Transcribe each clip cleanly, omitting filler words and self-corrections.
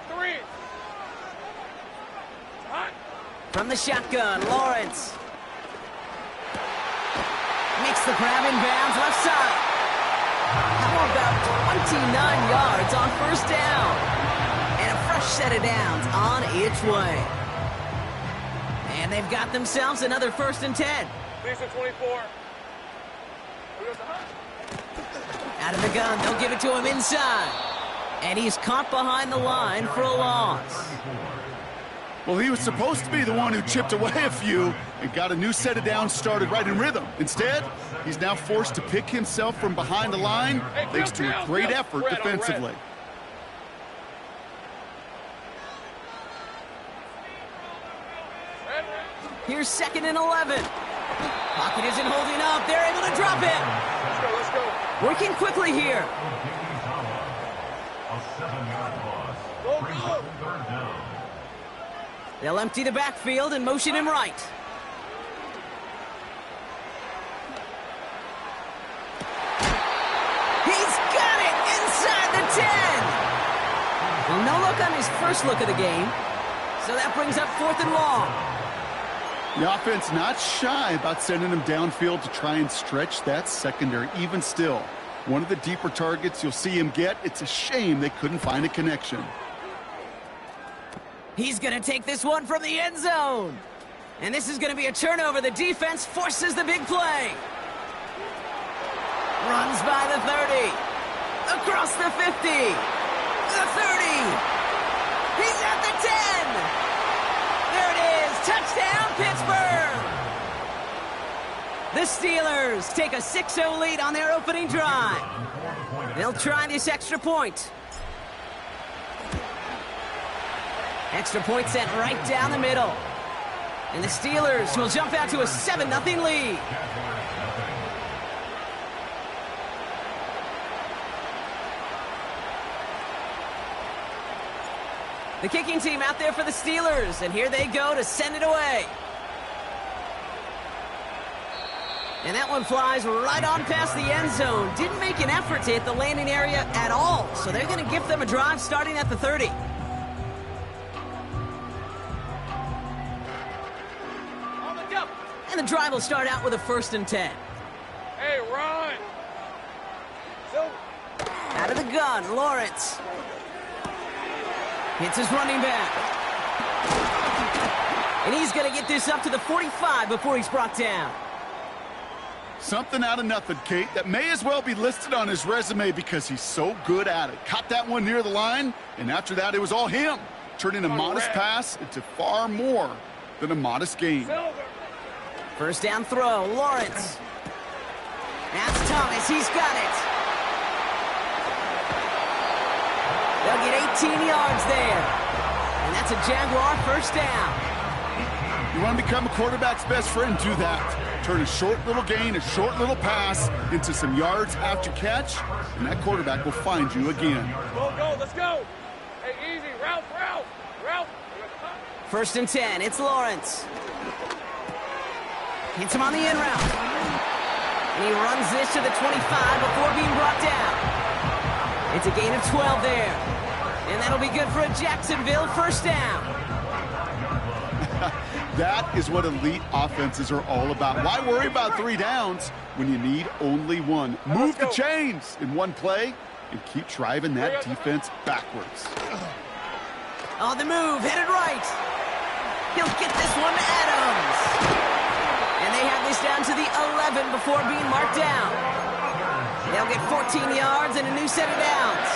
23. Hot. From the shotgun, Lawrence. Makes the grab in bounds, left side. How about 29 yards on first down? And a fresh set of downs on its way. And they've got themselves another 1st and 10. These are 24. Out of the gun, they'll give it to him inside. And he's caught behind the line for a loss. Well, he was supposed to be the one who chipped away a few and got a new set of downs started right in rhythm. Instead, he's now forced to pick himself from behind the line thanks to a great effort defensively. Here's 2nd and 11. Pocket isn't holding up. They're able to drop it. Let's go. Working quickly here. Go, go. They'll empty the backfield and motion him right. He's got it inside the 10. Well, no look on his first look of the game. So that brings up 4th and long. The offense not shy about sending him downfield to try and stretch that secondary. Even still, one of the deeper targets you'll see him get. It's a shame they couldn't find a connection. He's going to take this one from the end zone. And this is going to be a turnover. The defense forces the big play. Runs by the 30. Across the 50. The 30. He's at the 10. There it is. Touchdown, Pittsburgh. The Steelers take a 6-0 lead on their opening drive. They'll try this extra point. Extra point sent right down the middle. And the Steelers will jump out to a 7-0 lead. The kicking team out there for the Steelers, and here they go to send it away. And that one flies right on past the end zone. Didn't make an effort to hit the landing area at all, so they're going to give them a drive starting at the 30. And the drive will start out with a 1st and 10. Hey, run. So. Out of the gun, Lawrence. Hits his running back. And he's going to get this up to the 45 before he's brought down. Something out of nothing, Kate, that may as well be listed on his resume because he's so good at it. Caught that one near the line, and after that, it was all him, turning a modest pass into far more than a modest gain. First down throw, Lawrence. That's Thomas, he's got it. They'll get 18 yards there. And that's a Jaguar first down. You want to become a quarterback's best friend? Do that. Turn a short little gain, a short little pass into some yards after catch, and that quarterback will find you again. Go, go, let's go. Hey, easy, Ralph. 1st and 10, it's Lawrence. Hits him on the in route. And he runs this to the 25 before being brought down. It's a gain of 12 there. And that'll be good for a Jacksonville first down. That is what elite offenses are all about. Why worry about 3 downs when you need only 1? Move the chains in one play and keep driving that defense backwards. On the move, headed right. He'll get this one to Adams. And they have this down to the 11 before being marked down. They'll get 14 yards and a new set of downs.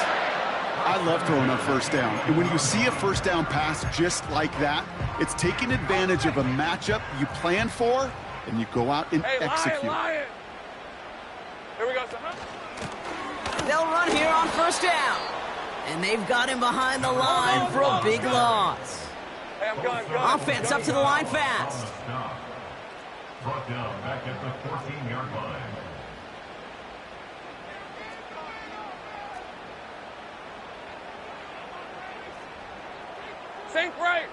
I love throwing on first down. And when you see a first down pass just like that, it's taking advantage of a matchup you plan for, and you go out and execute. Lion. Here we go, They'll run here on first down. And they've got him behind the line for a big loss. Hey, I'm gun. Offense up to the line fast. Brought down back at the 14-yard line. Think right.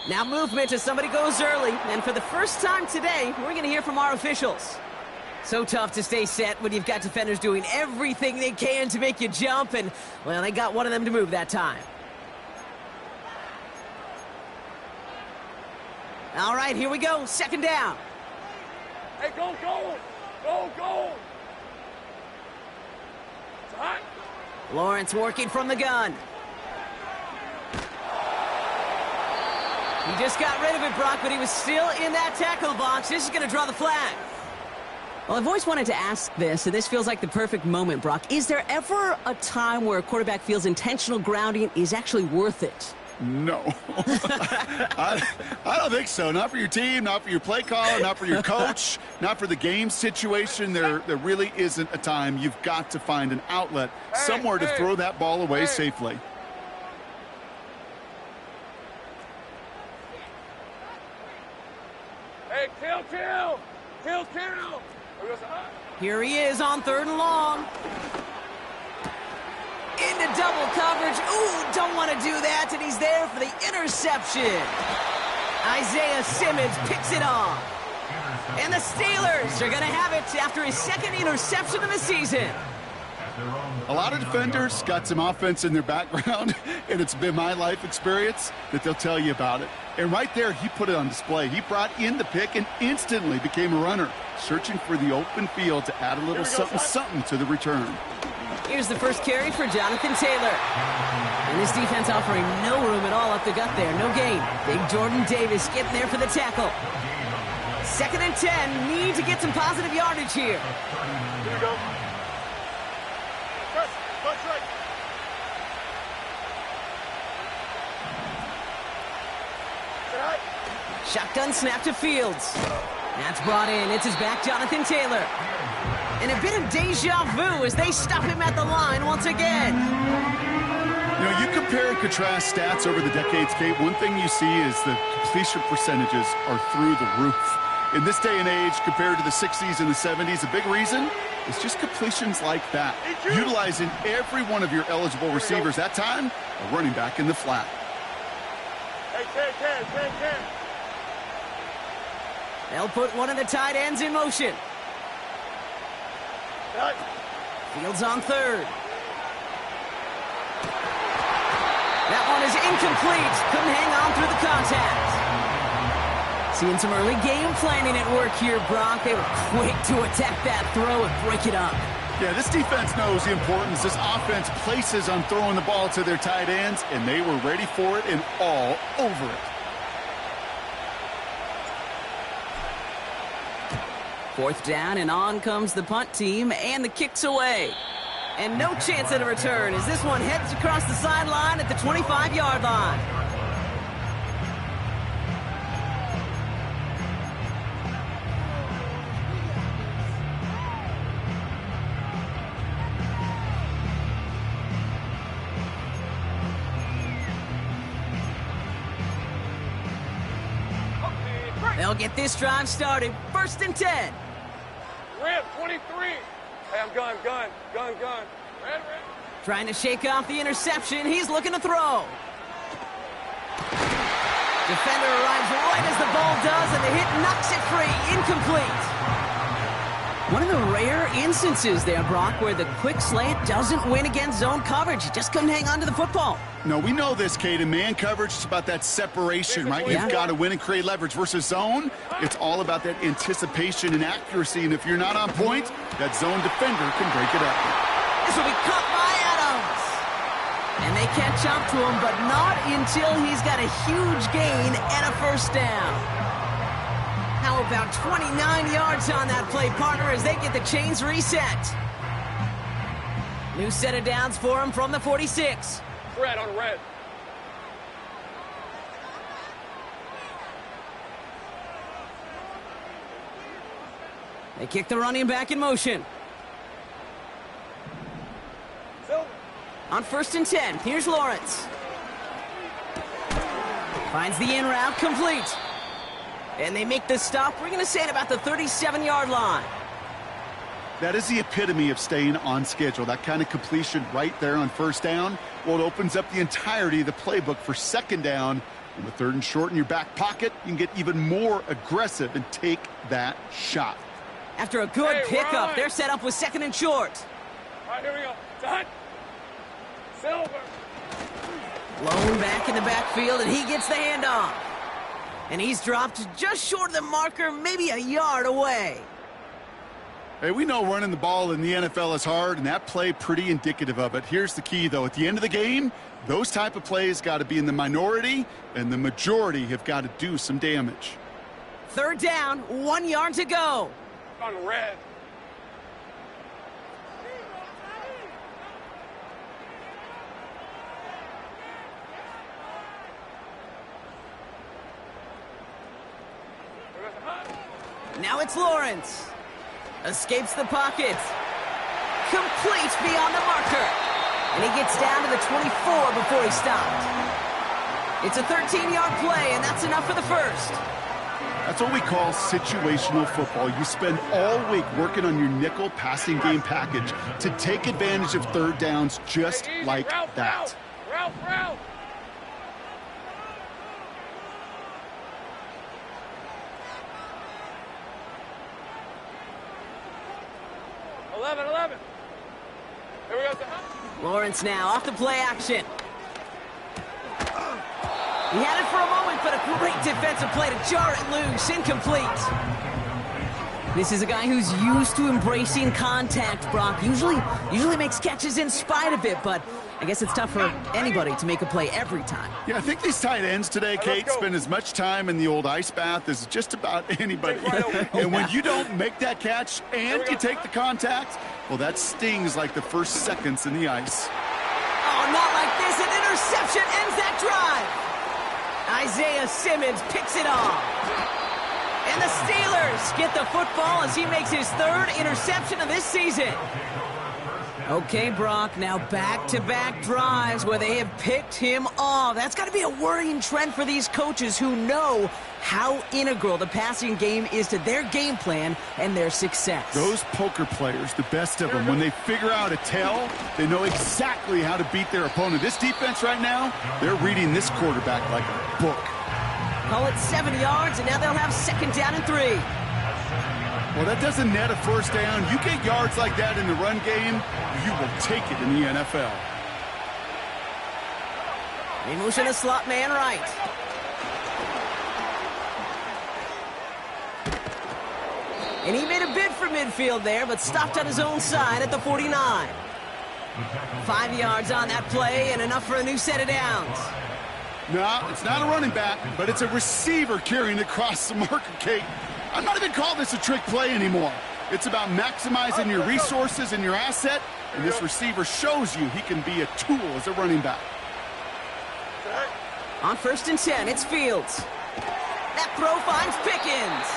Now movement as somebody goes early. And for the first time today, we're going to hear from our officials. So tough to stay set when you've got defenders doing everything they can to make you jump. And, well, they got one of them to move that time. All right, here we go. Second down. Hey, go, go! Go, go! It's hot. Lawrence working from the gun. He just got rid of it, Brock, but he was still in that tackle box. This is going to draw the flag. Well, I've always wanted to ask this, and this feels like the perfect moment, Brock. Is there ever a time where a quarterback feels intentional grounding is actually worth it? No. I don't think so. Not for your team, not for your play caller, not for your coach, not for the game situation. There really isn't a time. You've got to find an outlet, somewhere to throw that ball away safely. Hey, kill! Here he is on 3rd and long. Into double coverage. Ooh, don't want to do that, and he's there for the interception. Isaiah Simmons picks it off. And the Steelers are going to have it after his 2nd interception of the season. A lot of defenders got some offense in their background, and it's been my life experience that they'll tell you about it. And right there, he put it on display. He brought in the pick and instantly became a runner, searching for the open field to add a little something to the return. Here's the first carry for Jonathan Taylor. And this defense offering no room at all up the gut there. No gain. Big Jordan Davis getting there for the tackle. 2nd and 10. Need to get some positive yardage here. Here we go. Punch right. Shotgun snap to Fields. That's brought in. It's his back, Jonathan Taylor. And a bit of deja vu as they stop him at the line once again. You know, you compare and contrast stats over the decades, Kate. One thing you see is the completion percentages are through the roof. In this day and age, compared to the 60s and the 70s, a big reason is just completions like that. Utilizing every one of your eligible receivers. That time, a running back in the flat. Hey, 10. They'll put one of the tight ends in motion. Fields on 3rd. That one is incomplete. Couldn't hang on through the contact. Seeing some early game planning at work here, Brock. They were quick to attack that throw and break it up. Yeah, this defense knows the importance this offense places on throwing the ball to their tight ends, and they were ready for it and all over it. 4th down, and on comes the punt team, and the kick's away. And no chance at a return as this one heads across the sideline at the 25-yard line. They'll get this drive started. 1st and 10. Red, 23. Hey, I'm gun. Red. Trying to shake off the interception. He's looking to throw. Defender arrives right as the ball does, and the hit knocks it free. Incomplete. One of the rare instances there, Brock, where the quick slant doesn't win against zone coverage. He just couldn't hang on to the football. No, we know this, Kate. In man coverage, it's about that separation, right? Yeah. You've got to win and create leverage versus zone. It's all about that anticipation and accuracy, and if you're not on point, that zone defender can break it up. This will be caught by Adams. And they catch up to him, but not until he's got a huge gain and a 1st down. How about 29 yards on that play, partner, as they get the chains reset. New set of downs for him from the 46. Red on red. They kick the running back in motion. Silver. On 1st and 10, here's Lawrence. Finds the in route complete. And they make the stop, we're going to say, at about the 37-yard line. That is the epitome of staying on schedule. That kind of completion right there on 1st down. Well, it opens up the entirety of the playbook for 2nd down. On the 3rd and short in your back pocket, you can get even more aggressive and take that shot. After a good pickup, Ryan. they're set up with 2nd and short. All right, here we go. Done. Silver. Lone back in the backfield, and he gets the handoff. And he's dropped just short of the marker, maybe a yard away. Hey, we know running the ball in the NFL is hard, and that play pretty indicative of it. Here's the key, though. At the end of the game, those type of plays got to be in the minority, and the majority have got to do some damage. 3rd down, 1 yard to go. On red. Now it's Lawrence. Escapes the pocket. Complete beyond the marker. And he gets down to the 24 before he stopped. It's a 13-yard play, and that's enough for the first. That's what we call situational football. You spend all week working on your nickel passing game package to take advantage of 3rd downs just like that. Route. 11. Here we go. Lawrence now off the play action. He had it for a moment, but a great defensive play to jar it loose. Incomplete. This is a guy who's used to embracing contact, Brock. Usually makes catches in spite of it, but I guess it's tough for anybody to make a play every time. Yeah, I think these tight ends today, Kate, spend as much time in the old ice bath as just about anybody. And when you don't make that catch and you take the contact, well, that stings like the first seconds in the ice. Oh, not like this. An interception ends that drive. Isaiah Simmons picks it off. And the Steelers get the football as he makes his 3rd interception of this season. Okay, Brock, now back-to-back drives where they have picked him off. That's got to be a worrying trend for these coaches who know how integral the passing game is to their game plan and their success. Those poker players, the best of them, when they figure out a tell, they know exactly how to beat their opponent. This defense right now, they're reading this quarterback like a book. Call it 7 yards, and now they'll have 2nd down and 3. Well, that doesn't net a 1st down. You get yards like that in the run game, you will take it in the NFL. They motion a slot man right. And he made a bid for midfield there, but stopped on his own side at the 49. 5 yards on that play, and enough for a new set of downs. No, it's not a running back, but it's a receiver carrying across the marker, Kate. I'm not even calling this a trick play anymore. It's about maximizing your resources and your asset, and this receiver shows you he can be a tool as a running back. On 1st and 10, it's Fields. That throw finds Pickens.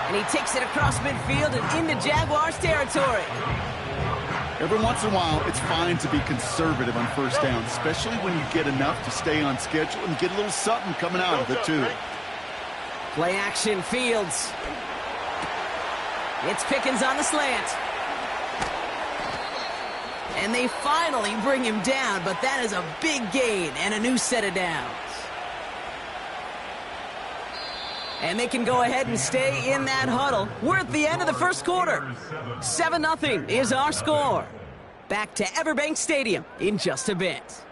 And he takes it across midfield and into Jaguars territory. Every once in a while, it's fine to be conservative on 1st down, especially when you get enough to stay on schedule and get a little something coming out of it, too. Play action, Fields. It's Pickens on the slant. And they finally bring him down, but that is a big gain and a new set of downs. And they can go ahead and stay in that huddle. We're at the end of the 1st quarter. 7-0 is our score. Back to Everbank Stadium in just a bit.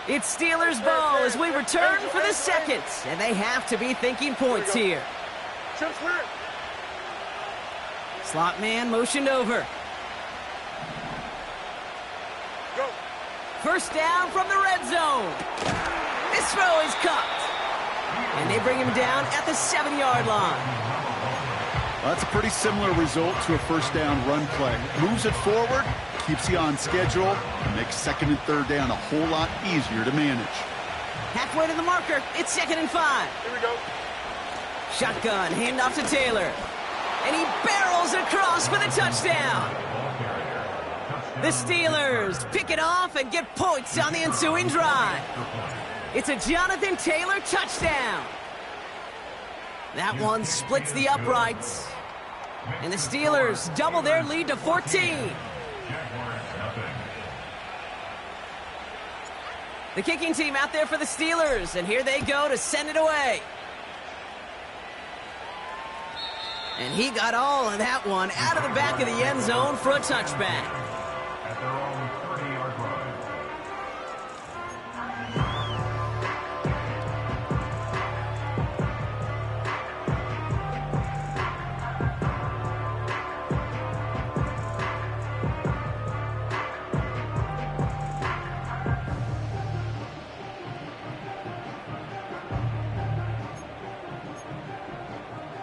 It's Steelers ball as we return for the 2nd, and they have to be thinking points here. Slot man motioned over. 1st down from the red zone. This throw is caught. And they bring him down at the 7-yard line. Well, that's a pretty similar result to a 1st down run play. Moves it forward, keeps you on schedule, and makes 2nd and 3rd down a whole lot easier to manage. Halfway to the marker, it's 2nd and 5. Here we go. Shotgun, handoff to Taylor. And he barrels across for the touchdown. The Steelers pick it off and get points on the ensuing drive. It's a Jonathan Taylor touchdown. That one splits the uprights. And the Steelers double their lead to 14. The kicking team out there for the Steelers, and here they go to send it away. And he got all of that one out of the back of the end zone for a touchback. At their own 30-yard line.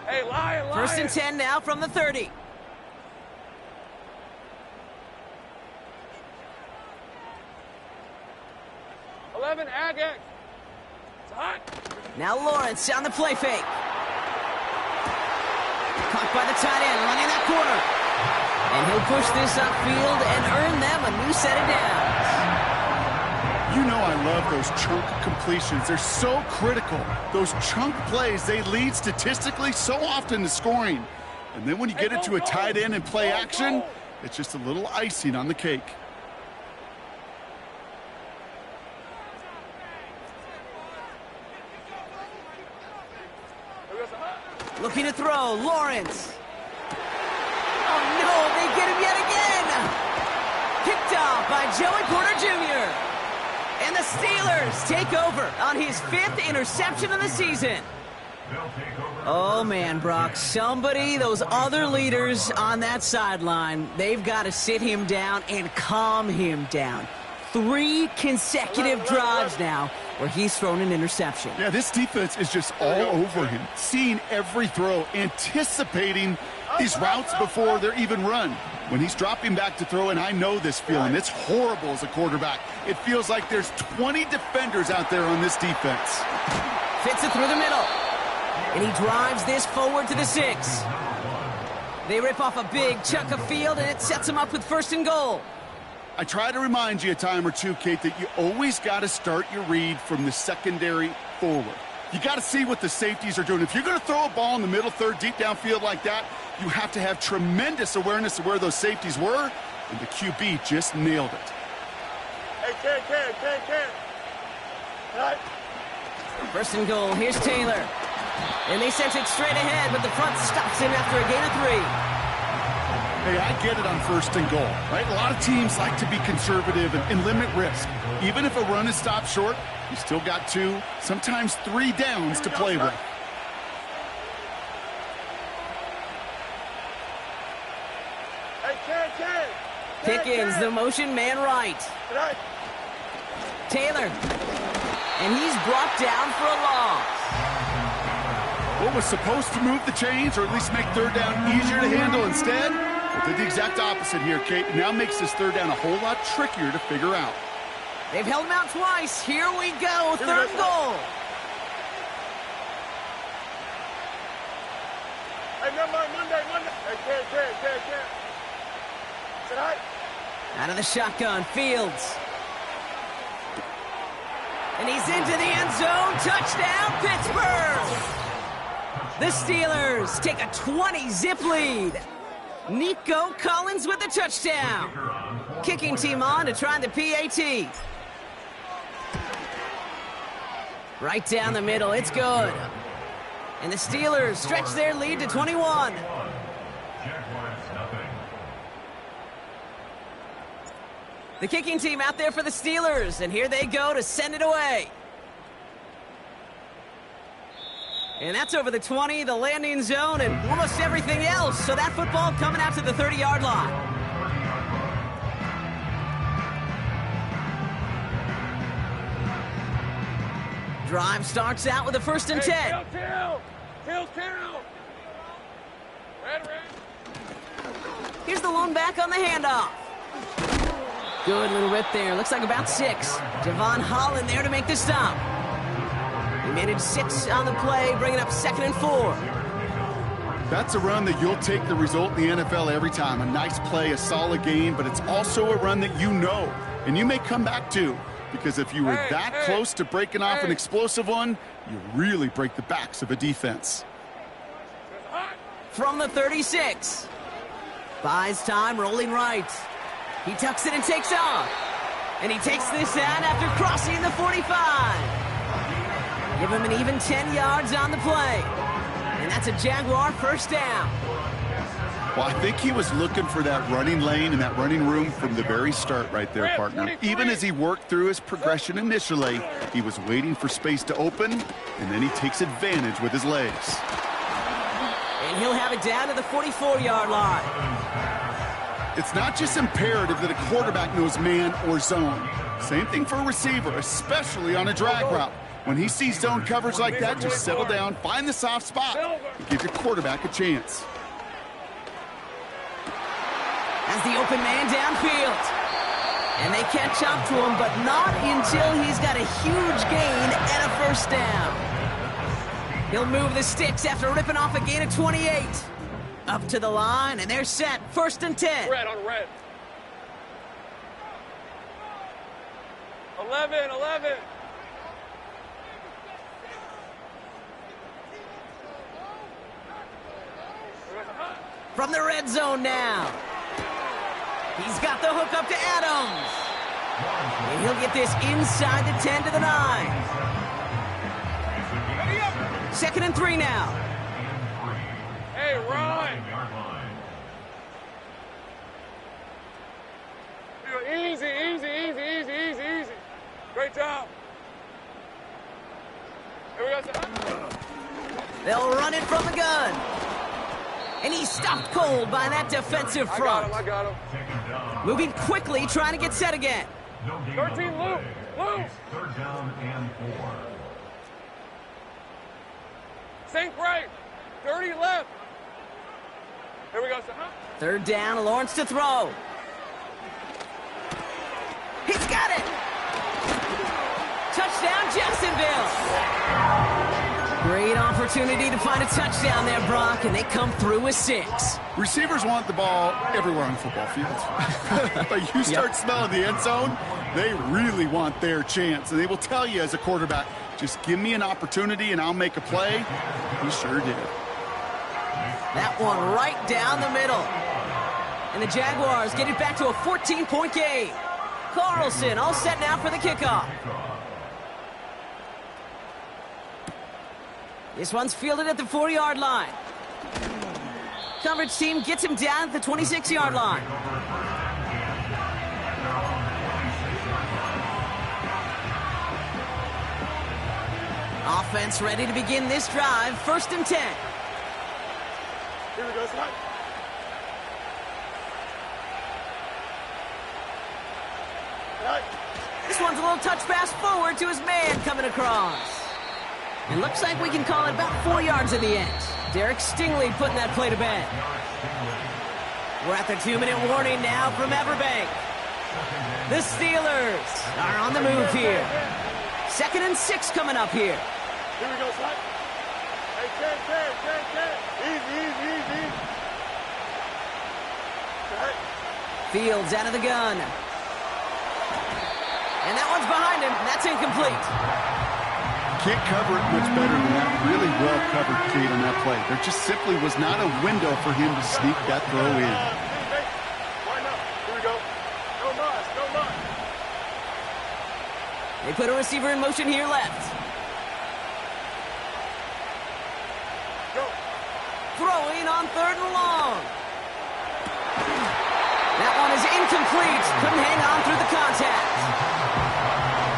Hey, Lion, Lion. First and 10 now from the 30. Agate. It's hot. Now Lawrence on the play fake. Caught by the tight end, running that corner. And he'll push this upfield and earn them a new set of downs. You know I love those chunk completions. They're so critical. Those chunk plays, they lead statistically so often to scoring. And then when you get it to a tight end and play action, it's just a little icing on the cake. Looking to throw, Lawrence. Oh no, they get him yet again. Picked off by Joey Porter Jr. And the Steelers take over on his 5th interception of the season. Oh man, Brock, those other leaders on that sideline, they've got to sit him down and calm him down. 3 consecutive drives now where he's thrown an interception. Yeah, this defense is just all over him, seeing every throw, anticipating these routes before they're even run. When he's dropping back to throw, and I know this feeling, it's horrible as a quarterback. It feels like there's 20 defenders out there on this defense. Fits it through the middle. And he drives this forward to the 6. They rip off a big chunk of field, and it sets him up with 1st and goal. I try to remind you a time or two, Kate, that you always got to start your read from the secondary forward. You got to see what the safeties are doing. If you're going to throw a ball in the middle third, deep downfield like that, you have to have tremendous awareness of where those safeties were, and the QB just nailed it. Hey, Ken. Right. 1st and goal, here's Taylor. And they sent it straight ahead, but the front stops him after a gain of 3. Hey, I get it on 1st and goal, right? A lot of teams like to be conservative and limit risk. Even if a run is stopped short, you still got 2, sometimes 3 downs to play with. Hey, Ken. Pickens, the motion man right. Taylor. And he's brought down for a loss. What was supposed to move the chains, or at least make 3rd down easier to handle instead, well, did the exact opposite here, Kate. Now makes this 3rd down a whole lot trickier to figure out. They've held him out twice. Here we go, 3rd and goal. Hey, Monday. Hey, Ken. Tonight. Out of the shotgun, Fields. And he's into the end zone. Touchdown, Pittsburgh! The Steelers take a 20-zip lead. Nico Collins with the touchdown. Kicking team on to try the PAT. Right down the middle, it's good. And the Steelers stretch their lead to 21. The kicking team out there for the Steelers, and here they go to send it away. And that's over the 20, the landing zone, and almost everything else. So that football coming out to the 30-yard line. Drive starts out with a 1st and 10. Till. Red. Here's the lone back on the handoff. Good little rip there. Looks like about 6. Javon Holland there to make the stop. He made it 6 on the play, bringing up 2nd and 4. That's a run that you'll take the result in the NFL every time. A nice play, a solid game, but it's also a run that you know, and you may come back to, because if you were close to breaking off an explosive one, you really break the backs of a defense. From the 36. Buys time, rolling right. He tucks it and takes off. And he takes this out after crossing the 45. Give him an even 10 yards on the play. And that's a Jaguar 1st down. Well, I think he was looking for that running lane and that running room from the very start right there, partner. Even as he worked through his progression initially, he was waiting for space to open, and then he takes advantage with his legs. And he'll have it down to the 44-yard line. It's not just imperative that a quarterback knows man or zone. Same thing for a receiver, especially on a drag route. When he sees zone coverage like that, just settle down, find the soft spot, and give your quarterback a chance. As the open man downfield. And they catch up to him, but not until he's got a huge gain and a first down. He'll move the sticks after ripping off a gain of 28. Up to the line, and they're set. 1st and 10. Red on red. 11. From the red zone now. He's got the hook up to Adams. And he'll get this inside the 10 to the 9. 2nd and 3 now. Hey, Ryan. Easy. Great job. Here we go. They'll run it from the gun. And he's stopped cold by that defensive front. I got him. Moving quickly, trying to get set again. 13, Luke. It's 3rd down and 4. Sink right. 30 left. Here we go, son. 3rd down, Lawrence to throw. He's got it! Touchdown, Jacksonville! Great opportunity to find a touchdown there, Brock, and they come through with 6. Receivers want the ball everywhere on the football field. But you start smelling the end zone, they really want their chance. And they will tell you as a quarterback, just give me an opportunity and I'll make a play. He sure did. That one right down the middle. And the Jaguars get it back to a 14-point game. Carlson all set now for the kickoff. This one's fielded at the 4-yard line. Coverage team gets him down at the 26-yard line. Offense ready to begin this drive. 1st and 10. Here we go, son. This one's a little touch pass forward to his man coming across. It looks like we can call it about 4 yards at the end. Derek Stingley putting that play to bed. We're at the 2-minute warning now from Everbank. The Steelers are on the move here. 2nd and 6 coming up here. Here we go, son. Hey, 10. Easy. Okay. Fields out of the gun. And that one's behind him. That's incomplete. Can't cover it much better than that. Really well covered, Kate, on that play. There just simply was not a window for him to sneak that throw in. Why not? Here we go. No muss. They put a receiver in motion here left. Go. Throwing on 3rd and long. That one is incomplete. Couldn't hang on through the contact.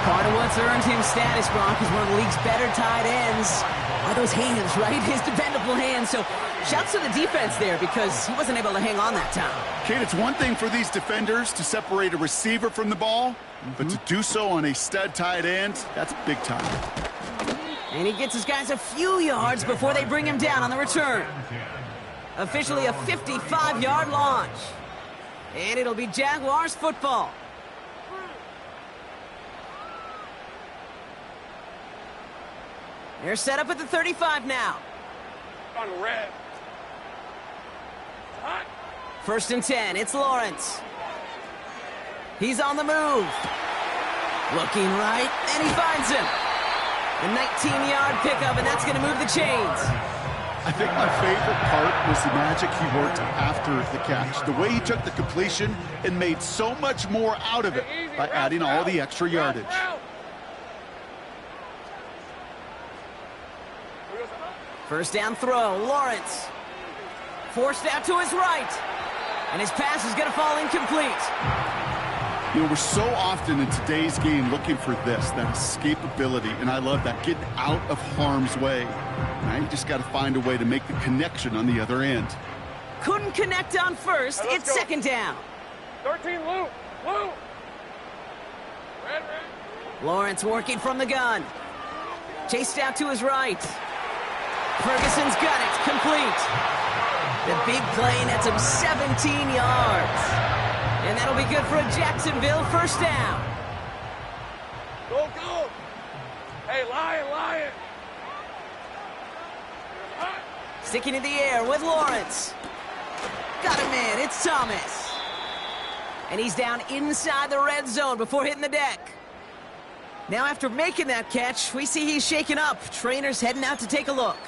Part of what's earned him status, Brock, is one of the league's better tight ends. Are those hands, right? His dependable hands. So shouts to the defense there because he wasn't able to hang on that time. Kate, it's one thing for these defenders to separate a receiver from the ball, but to do so on a stud tight end, that's big time. And he gets his guys a few yards before they bring him down on the return. Officially a 55-yard launch. And it'll be Jaguars football. They're set up at the 35 now. On the red. Hot. 1st and 10. It's Lawrence. He's on the move. Looking right, and he finds him. A 19-yard pickup, and that's going to move the chains. I think my favorite part was the magic he worked after the catch. The way he took the completion and made so much more out of it by adding all the extra yardage. First down throw, Lawrence. Forced out to his right. And his pass is going to fall incomplete. You know, we're so often in today's game looking for this, that escapability, and I love that, getting out of harm's way. Now you just got to find a way to make the connection on the other end. Couldn't connect on first. Let's It's go. second down. 13, Lou. Lou. Red. Lawrence working from the gun. Chased out to his right. Ferguson's got it. Complete. The big play nets him 17 yards. And that'll be good for a Jacksonville first down. Go, go. Hey, Lion. Sticking in the air with Lawrence. Got him in. It's Thomas. And he's down inside the red zone before hitting the deck. Now after making that catch, we see he's shaken up. Trainer's heading out to take a look.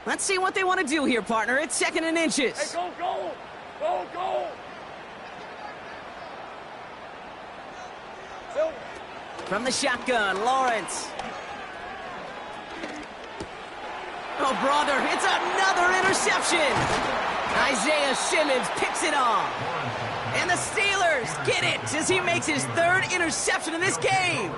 Let's see what they want to do here, partner. It's 2nd and inches. Hey, go. Go. Silver. From the shotgun, Lawrence. Oh, brother, it's another interception. Isaiah Simmons picks it off. And the Steelers get it as he makes his 3rd interception in this game.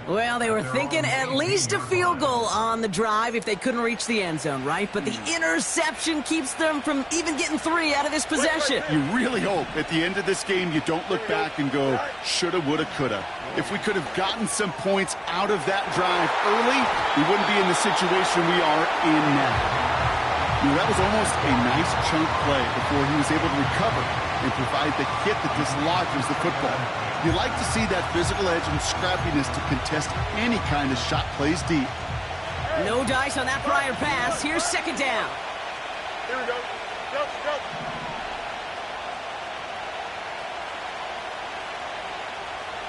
Well, they were thinking at least a field goal on the drive if they couldn't reach the end zone, right? But the interception keeps them from even getting 3 out of this possession. You really hope at the end of this game you don't look back and go, shoulda, woulda, coulda. If we could have gotten some points out of that drive early, we wouldn't be in the situation we are in now. You know, that was almost a nice chunk play before he was able to recover and provide the hit that dislodges the football. You like to see that physical edge and scrappiness to contest any kind of shot plays deep. No dice on that prior pass. Here's 2nd down. Here we go. Go.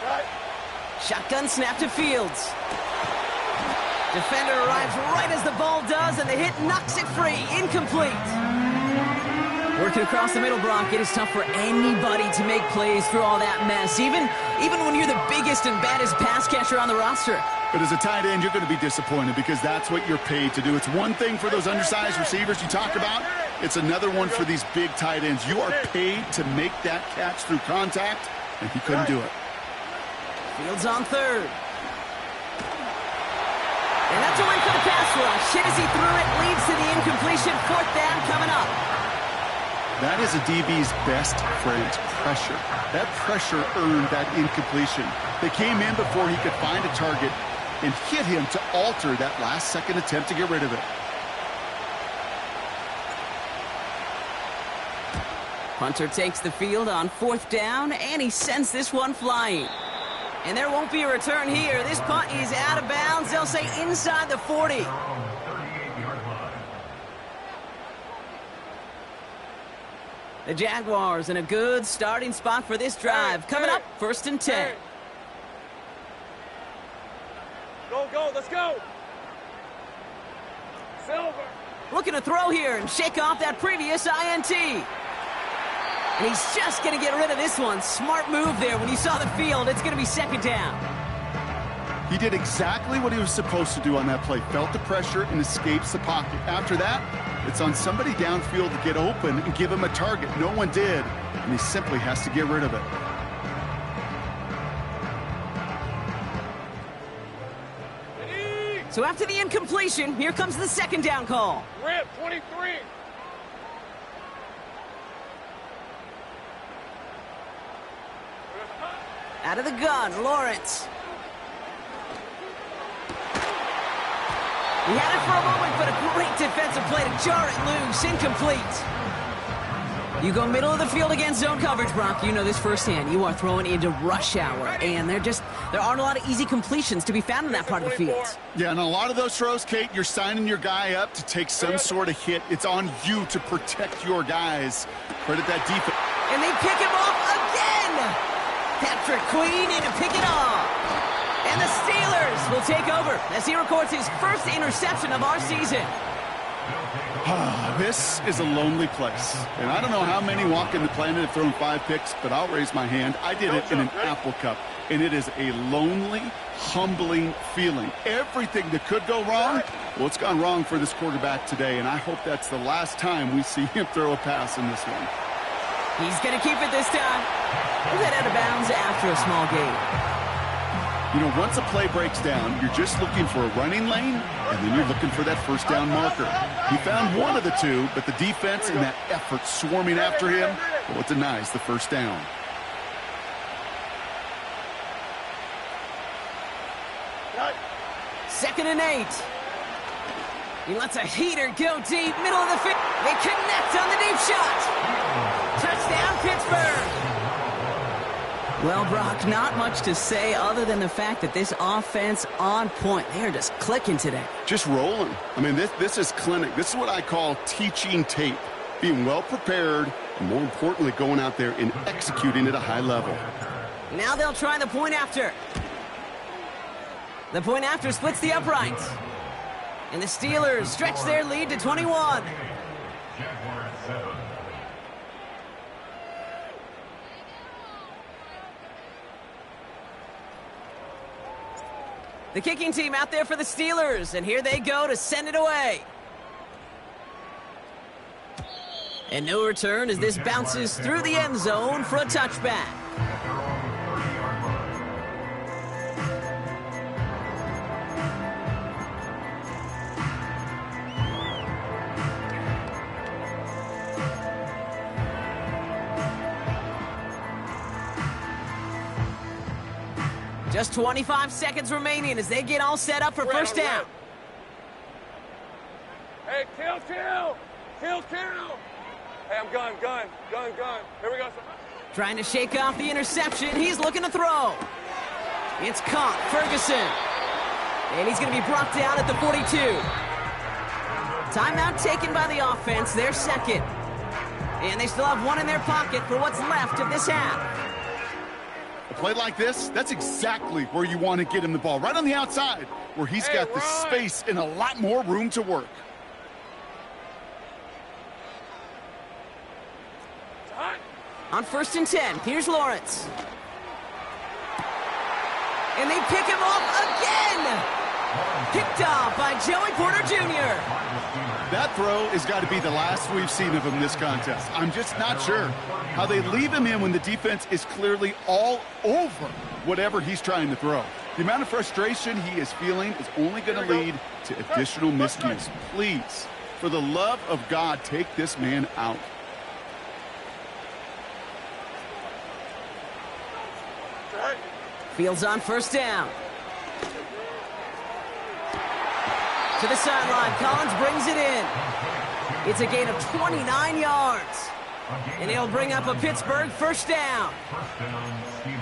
Right. Shotgun snap to Fields. Defender arrives right as the ball does, and the hit knocks it free. Incomplete. Working across the middle, Brock, it is tough for anybody to make plays through all that mess, even when you're the biggest and baddest pass catcher on the roster. But as a tight end, you're going to be disappointed because that's what you're paid to do. It's one thing for those undersized receivers you talk about. It's another one for these big tight ends. You are paid to make that catch through contact, and he couldn't do it. Fields on 3rd. And that's a win for the pass rush. Hit as he threw it, leads to the incompletion. 4th down coming up. That is a DB's best friend, pressure. That pressure earned that incompletion. They came in before he could find a target and hit him to alter that last-second attempt to get rid of it. Hunter takes the field on 4th down, and he sends this one flying. And there won't be a return here. This punt is out of bounds. They'll say inside the 40. The Jaguars in a good starting spot for this drive. Coming up, 1st and 10. Go. Let's go. Silver. Looking to throw here and shake off that previous INT. And he's just going to get rid of this one. Smart move there. When you saw the field, it's going to be 2nd down. He did exactly what he was supposed to do on that play. Felt the pressure and escapes the pocket. After that, it's on somebody downfield to get open and give him a target. No one did, and he simply has to get rid of it. So after the incompletion, here comes the 2nd down call. Rip, 23. Out of the gun, Lawrence. He had it for a moment, but a great defensive play to jar it loose. Incomplete. You go middle of the field against zone coverage, Brock. You know this firsthand. You are throwing into rush hour, and there aren't a lot of easy completions to be found in that part of the field. Yeah, and a lot of those throws, Kate, you're signing your guy up to take some sort of hit. It's on you to protect your guys. Credit that defense. And they pick him off again. Patrick Queen in to pick it off. And the Steelers will take over as he records his first interception of our season. This is a lonely place. And I don't know how many walking the planet have thrown 5 picks, but I'll raise my hand. I did it in an Apple Cup. And it is a lonely, humbling feeling. Everything that could go wrong, well, it's gone wrong for this quarterback today. And I hope that's the last time we see him throw a pass in this one. He's going to keep it this time. He'll head out of bounds after a small gain. You know, once a play breaks down, you're just looking for a running lane, and then you're looking for that first down marker. He found one of the two, but the defense and that effort swarming after him, well, it denies the first down. Second and 8. He lets a heater go deep, middle of the field. They connect on the deep shot. Touchdown, Pittsburgh. Well, Brock, not much to say other than the fact that this offense on point. They are just clicking today. Just rolling. I mean, this is clinic. This is what I call teaching tape. Being well prepared, and more importantly, going out there and executing at a high level. Now they'll try the point after. The point after splits the uprights. And the Steelers stretch their lead to 21. Jaguars 7. The kicking team out there for the Steelers, and here they go to send it away. And no return as this bounces through the end zone for a touchback. Just 25 seconds remaining as they get all set up for first down. Hey, kill. Hey, I'm gun. Here we go. Trying to shake off the interception. He's looking to throw. It's caught. Ferguson. And he's going to be brought down at the 42. Timeout taken by the offense. Their second. And they still have one in their pocket for what's left of this half. A play like this, that's exactly where you want to get him the ball. Right on the outside, where he's got the space and a lot more room to work. On 1st and 10, here's Lawrence. And they pick him off again! Picked off by Joey Porter Jr. That throw has got to be the last we've seen of him this contest. I'm just not sure how they leave him in when the defense is clearly all over whatever he's trying to throw. The amount of frustration he is feeling is only going to lead to additional miscues. Please, for the love of God, take this man out. Fields on first down. To the sideline, Collins brings it in. It's a gain of 29 yards. And he'll bring up a Pittsburgh first down.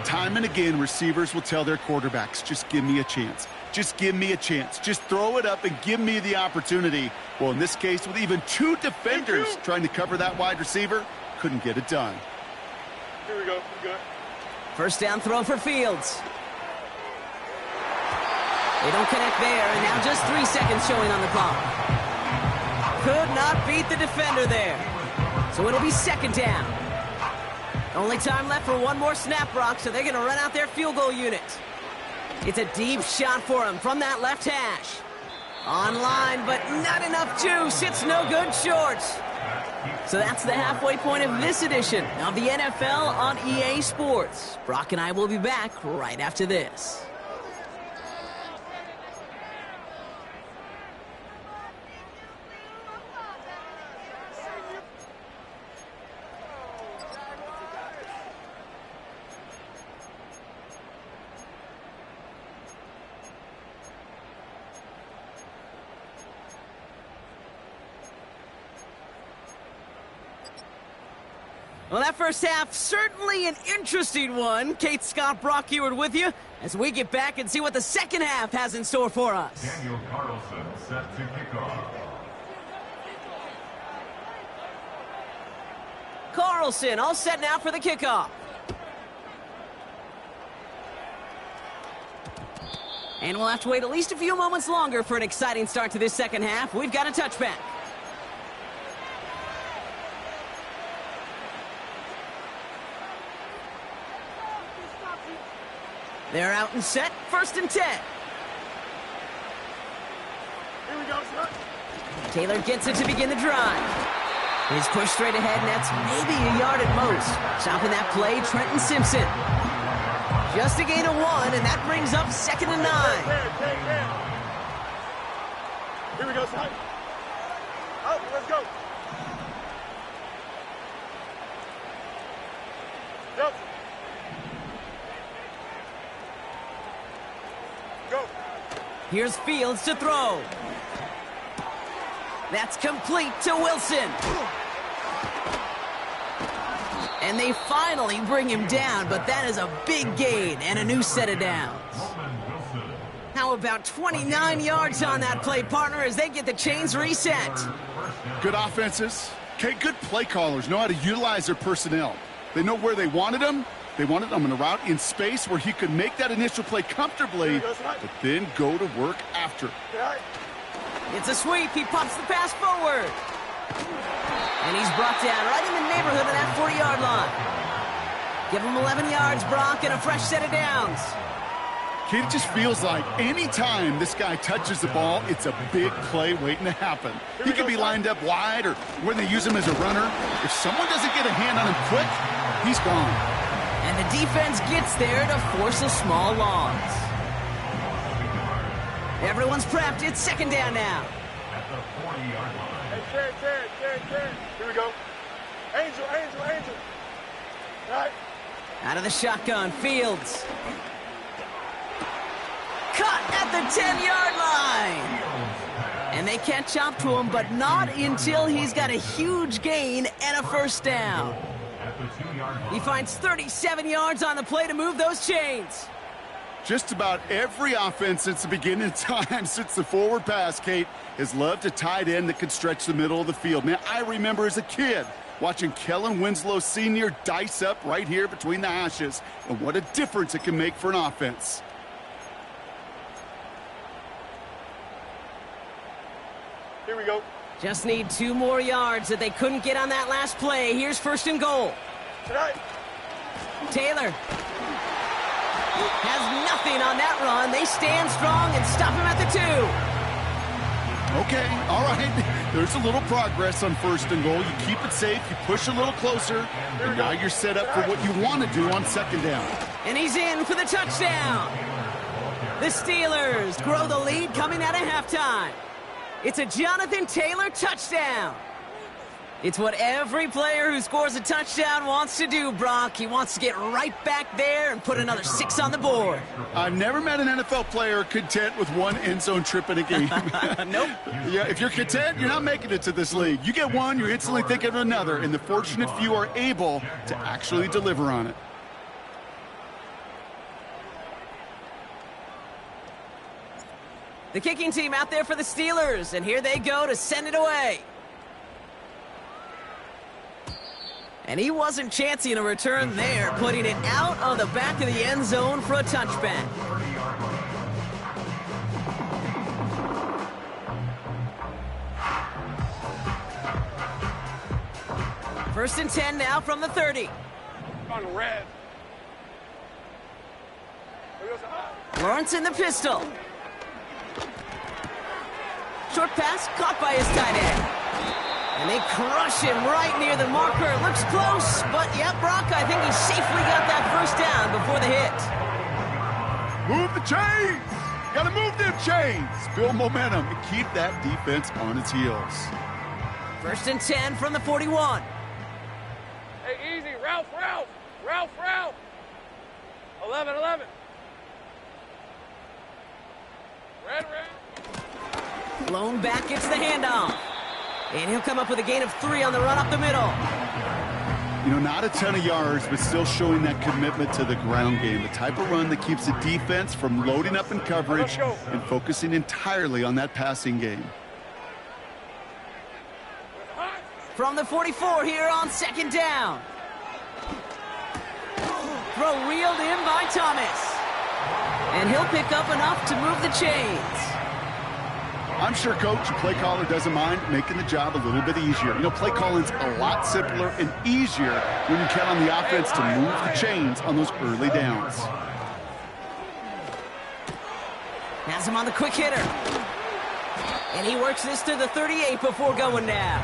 Time and again, receivers will tell their quarterbacks, just give me a chance. Just give me a chance. Just throw it up and give me the opportunity. Well, in this case, with even 2 defenders trying to cover that wide receiver, couldn't get it done. Here we go. First down throw for Fields. They don't connect there, and now just 3 seconds showing on the clock. Could not beat the defender there. So it'll be second down. Only time left for one more snap, Brock, so they're going to run out their field goal unit. It's a deep shot for him from that left hash. Online, but not enough juice. It's no good short. So that's the halfway point of this edition of the NFL on EA Sports. Brock and I will be back right after this. Well, that first half, certainly an interesting one. Kate Scott, Brock Heward with you as we get back and see what the second half has in store for us. Daniel Carlson set to kick off. Carlson all set now for the kickoff. And we'll have to wait at least a few moments longer for an exciting start to this second half. We've got a touchback. They're out and set, 1st and 10. Here we go, son. Taylor gets it to begin the drive. His push straight ahead, and that's maybe a yard at most. Stopping that play, Trenton Simpson. Just a gain of 1, and that brings up 2nd and 9. Here we go, son. Up, let's go. Go. Go. Here's Fields to throw. That's complete to Wilson. And they finally bring him down, but that is a big gain and a new set of downs. How about 29 yards on that play, partner, as they get the chains reset? Good offenses. Okay, good play callers know how to utilize their personnel. They know where they wanted him. They wanted him in a route in space where he could make that initial play comfortably, but then go to work after. It's a sweep. He pops the pass forward. And he's brought down right in the neighborhood of that 40-yard line. Give him 11 yards, Brock, and a fresh set of downs. Kid, it just feels like any time this guy touches the ball, it's a big play waiting to happen. He could be lined up wide or when they use him as a runner. If someone doesn't get a hand on him quick, he's gone. And the defense gets there to force a small loss. Everyone's prepped. It's 2nd down now. At the 40-yard line. Hey, Terry. Here we go. Angel. Right. Out of the shotgun, Fields. Cut at the 10-yard line. And they catch up to him, but not until he's got a huge gain and a 1st down. At the 2-yard line. He finds 37 yards on the play to move those chains. Just about every offense since the beginning of time, since the forward pass, Kate, has loved a tight end that could stretch the middle of the field. Man, I remember as a kid watching Kellen Winslow Sr. dice up right here between the hashes, and what a difference it can make for an offense. Here we go. Just need 2 more yards that they couldn't get on that last play. Here's 1st and goal. Right. Taylor has nothing on that run. They stand strong and stop him at the 2. Okay, all right. There's a little progress on 1st and goal. You keep it safe, you push a little closer, and now you're set up for what you want to do on 2nd down. And he's in for the touchdown. The Steelers grow the lead coming out of halftime. It's a Jonathan Taylor touchdown. It's what every player who scores a touchdown wants to do, Brock. He wants to get right back there and put another 6 on the board. I've never met an NFL player content with 1 end zone trip in a game. Nope. Yeah, if you're content, you're not making it to this league. You get 1, you're instantly thinking of another, and the fortunate few are able to actually deliver on it. The kicking team out there for the Steelers, and here they go to send it away. And he wasn't chancing a return there, putting it out of the back of the end zone for a touchback. First and 10 now from the 30. On red. Lawrence in the pistol. Short pass caught by his tight end. And they crush him right near the marker. Looks close, but yeah, Brock, I think he safely got that 1st down before the hit. Move the chains! Gotta move them chains! Build momentum and keep that defense on its heels. 1st and 10 from the 41. Hey, easy. Ralph. 11. Red. Blown back gets the handoff. And he'll come up with a gain of 3 on the run up the middle. You know, not a ton of yards, but still showing that commitment to the ground game. The type of run that keeps the defense from loading up in coverage and focusing entirely on that passing game. From the 44 here on 2nd down. Throw reeled in by Thomas. And he'll pick up enough to move the chains. I'm sure coach and play caller doesn't mind making the job a little bit easier. You know, play calling's a lot simpler and easier when you count on the offense to move the chains on those early downs. Has him on the quick hitter. And he works this to the 38 before going down.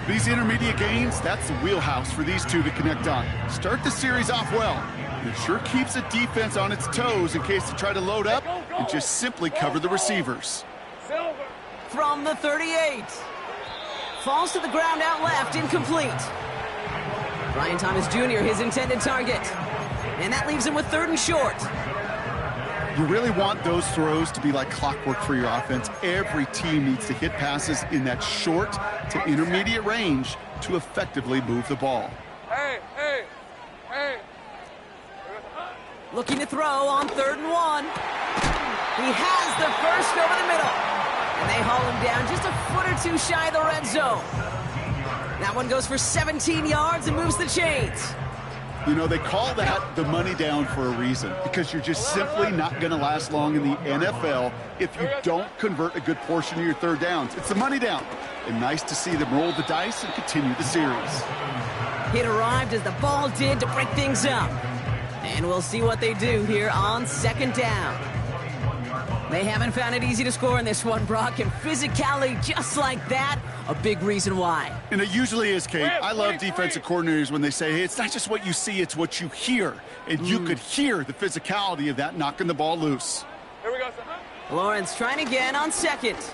These intermediate gains, that's the wheelhouse for these two to connect on. Start the series off well. It sure keeps the defense on its toes in case they try to load up and just simply cover the receivers. From the 38. Falls to the ground out left, incomplete. Brian Thomas Jr., his intended target. And that leaves him with 3rd and short. You really want those throws to be like clockwork for your offense. Every team needs to hit passes in that short to intermediate range to effectively move the ball. Hey. Looking to throw on 3rd and 1. He has the first over the middle. And they haul him down just a foot or two shy of the red zone. That one goes for 17 yards and moves the chains. You know, they call that the money down for a reason, because you're just simply not going to last long in the NFL if you don't convert a good portion of your 3rd downs. It's the money down. And nice to see them roll the dice and continue the series. Hit arrived as the ball did to break things up. And we'll see what they do here on 2nd down. They haven't found it easy to score in this one, Brock, and physicality just like that, a big reason why. And it usually is, Kate. I love defensive coordinators when they say, hey, it's not just what you see, it's what you hear. And you could hear the physicality of that knocking the ball loose. Here we go, sir. Lawrence trying again on 2nd.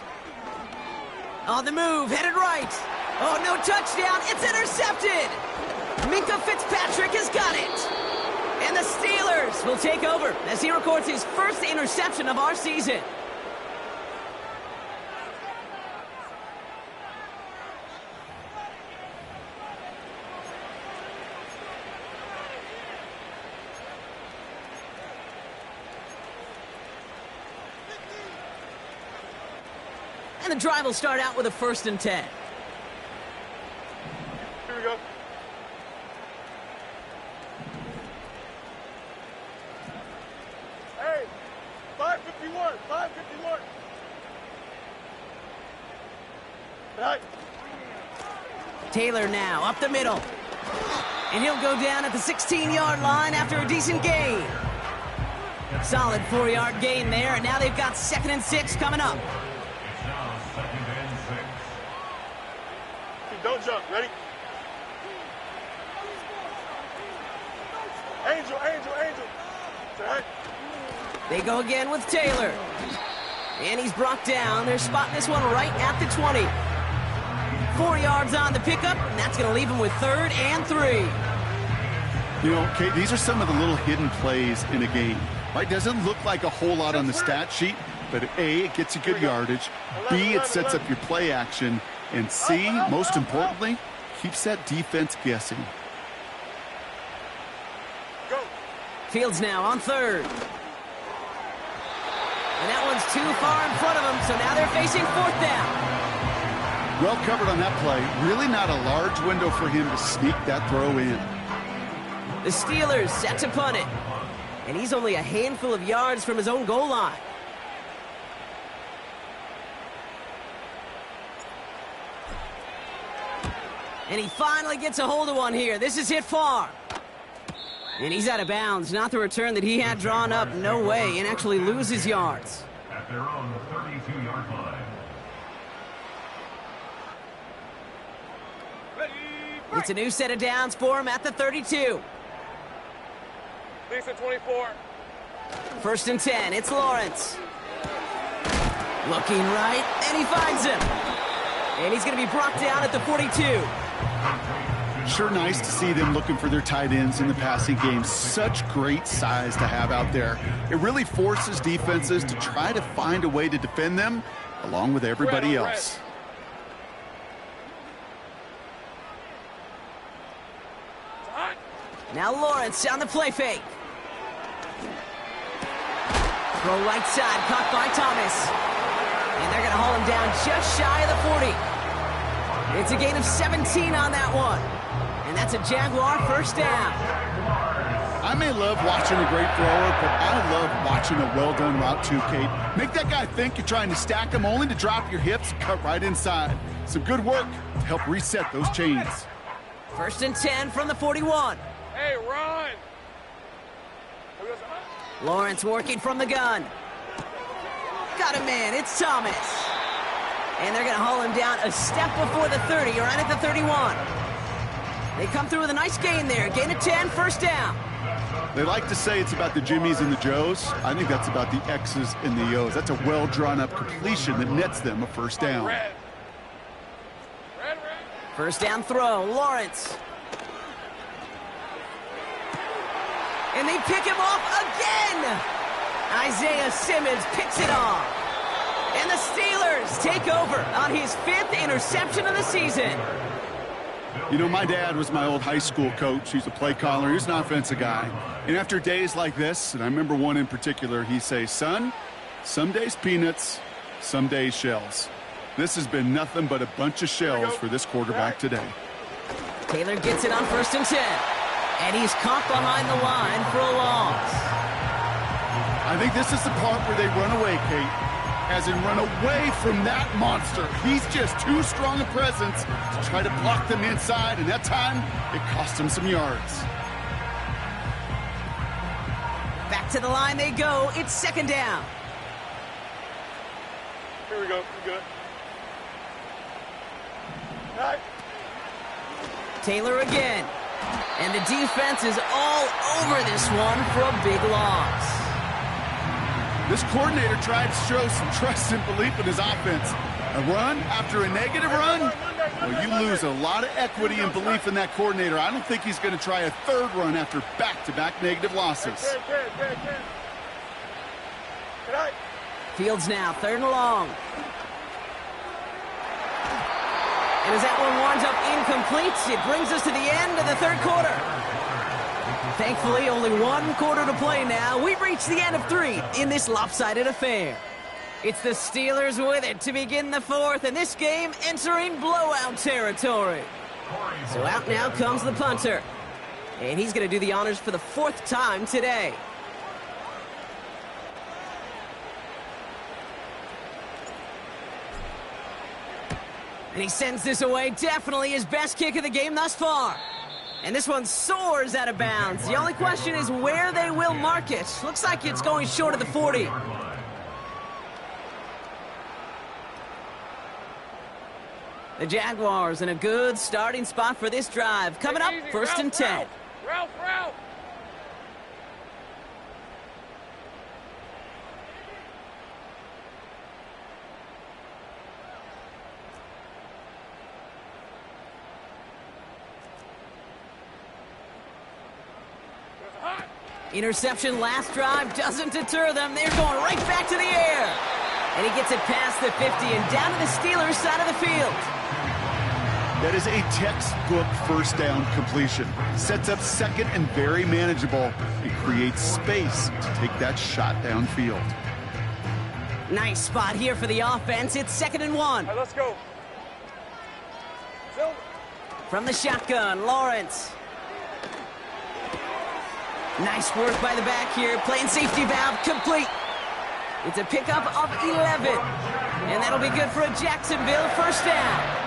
On the move, headed right. Oh, no touchdown. It's intercepted. Minkah Fitzpatrick has got it. And the Steelers will take over as he records his first interception of our season. And the drive will start out with a 1st and 10. Here we go. Hey, 551. Right. Taylor now up the middle. And he'll go down at the 16-yard line after a decent gain. Solid 4-yard gain there, and now they've got 2nd and 6 coming up. Don't jump. Ready? Angel. Right. They go again with Taylor. And he's brought down. They're spotting this one right at the 20. 4 yards on the pickup, and that's going to leave him with 3rd and 3. You know, Kate, these are some of the little hidden plays in a game. Right? Doesn't look like a whole lot on the stat sheet, but A, it gets you good yardage. B, it sets up your play action. And C, most importantly, keeps that defense guessing. Go. Fields now on 3rd. And that one's too far in front of him, so now they're facing 4th down. Well covered on that play. Really not a large window for him to sneak that throw in. The Steelers set to punt it. And he's only a handful of yards from his own goal line. And he finally gets a hold of one here. This is hit far. And he's out of bounds. Not the return that he had drawn up. No way. And actually loses yards. At their own 32-yard line. It's a new set of downs for him at the 32. Lisa 24. 1st and 10. It's Lawrence. Looking right, and he finds him. And he's going to be brought down at the 42. Sure nice to see them looking for their tight ends in the passing game. Such great size to have out there. It really forces defenses to try to find a way to defend them along with everybody else. Now Lawrence on the play fake. Throw right side, caught by Thomas. And they're going to haul him down just shy of the 40. It's a gain of 17 on that one. And that's a Jaguar 1st down. I may love watching a great thrower, but I love watching a well-done route too, Kate. Make that guy think you're trying to stack him only to drop your hips and cut right inside. Some good work to help reset those chains. 1st and 10 from the 41. Hey, run! Lawrence working from the gun. got a man. It's Thomas. And they're going to haul him down a step before the 30, right at the 31. They come through with a nice gain there. Gain of 10, first down. They like to say it's about the Jimmies and the Joes. I think that's about the X's and the O's. That's a well-drawn-up completion that nets them a first down. Red. First down throw, Lawrence. And they pick him off again. Isaiah Simmons picks it off. And the Steelers take over on his 5th interception of the season. You know, my dad was my old high school coach. He's a play caller. He's an offensive guy. And after days like this, and I remember one in particular, he'd say, son, some days peanuts, some days shells. This has been nothing but a bunch of shells for this quarterback today. Taylor gets it on 1st and 10. And he's caught behind the line for a loss. I think this is the part where they run away, Kate. As in run away from that monster. He's just too strong a presence to try to block them inside, and that time, it cost him some yards. Back to the line they go. It's 2nd down. Here we go. We're good. All right. Taylor again. And the defense is all over this one for a big loss. This coordinator tried to show some trust and belief in his offense. A run after a negative run? Well, you lose a lot of equity and belief in that coordinator. I don't think he's going to try a 3rd run after back-to-back negative losses. Fields now, 3rd and long. And as that one winds up incomplete, it brings us to the end of the 3rd quarter. Thankfully, only 1 quarter to play now. We've reached the end of 3 in this lopsided affair. It's the Steelers with it to begin the 4th, and this game entering blowout territory. So out now comes the punter. And he's going to do the honors for the 4th time today. And he sends this away. Definitely his best kick of the game thus far. And this one soars out of bounds. The only question is where they will mark it. Looks like it's going short of the 40. The Jaguars in a good starting spot for this drive. Coming up, 1st and 10. Ralph. Interception last drive doesn't deter them. They're going right back to the air. And he gets it past the 50 and down to the Steelers side of the field. That is a textbook first down completion. Sets up 2nd and very manageable. It creates space to take that shot downfield. Nice spot here for the offense. It's 2nd and 1. All right, let's go. Silver. From the shotgun, Lawrence. Nice work by the back here. Playing safety valve complete. It's a pickup of 11. And that'll be good for a Jacksonville first down.